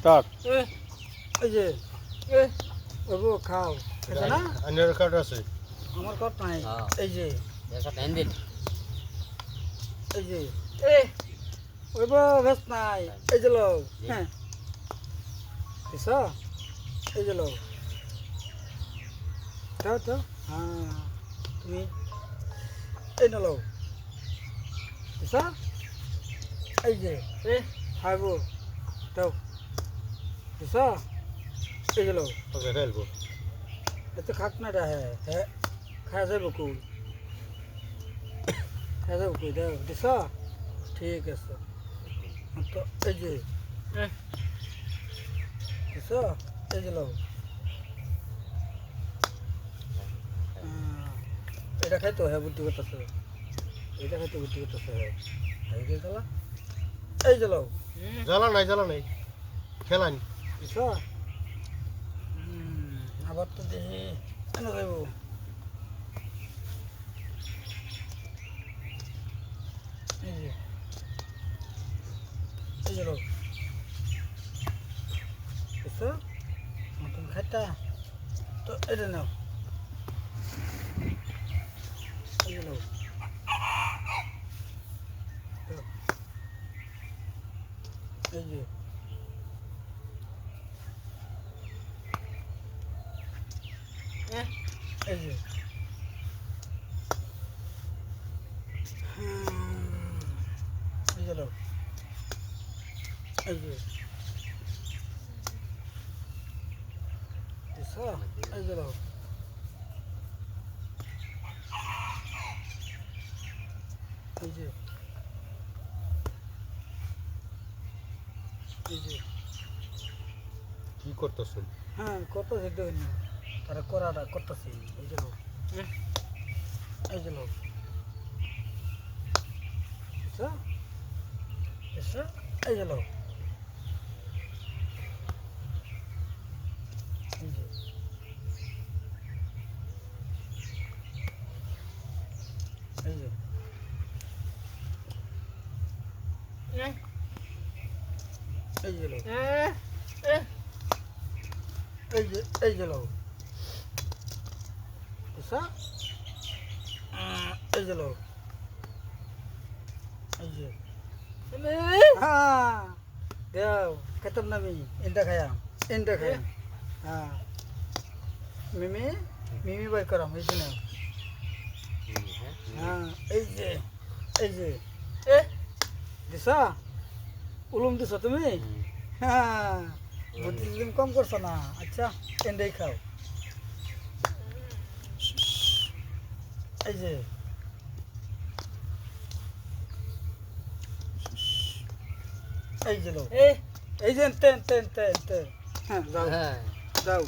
Start. এই যে ওগো খাও খেতে না আনের কার্ড আছে। আমার কট নাই এই যে দেখা ধ্যান দিন এই যে ওই বেশ নাই এই যে লো হ্যাঁ দিছো এই যে লো দাও তো হ্যাঁ তুমি এই না লো দিছো এই যে খাইবো দাও দিছো এই যে লো ওকে খেলবো। এতে খাক না রে হ্যাঁ খাওয়া যাবে কুল খাওয়া যাবে কুল দাও দিছ ঠিক আছে তো এই যে দিছ এই যে লাও এটা খাইতো হ্যাঁ বুদ্ধি করতেছে এটা খাইতো বুদ্ধি করতেছে হ্যাঁ এই যে গেলা এই যে লাও জ্বালা নাই খেলানি দিছ আবার তো দেখি কেন যাইব এই যে এই যে লোক বুঝছো তুমি খাইতা তো এটা নাও এই যে লোক এই যে এই যে এই যে লোক এই যে দিছো এই যে লোক এই যে এই যে কি করতেছেন? হ্যাঁ কত সিদ্ধ হয়নি তারা করাটা করতেছি এই যে লোক এই যে লোক বুঝছো বুঝছো এই যে লোক এই যে এই যে এই যে লোক এই যে লোক বুঝছো এই যে লোক এই যে হ্যাঁ দেও খেতাম না আমি ইন্দা খায়াম হ্যাঁ মিমি মিমি বাই করাম এই জন্য হ্যাঁ এই যে দিছা উলুম দিছো তুমি হ্যাঁ বুদ্ধি তুমি কম করছো না আচ্ছা এন্ডাই খাও এই যে এই যে লো এই যে তেন হ্যাঁ যাও যাও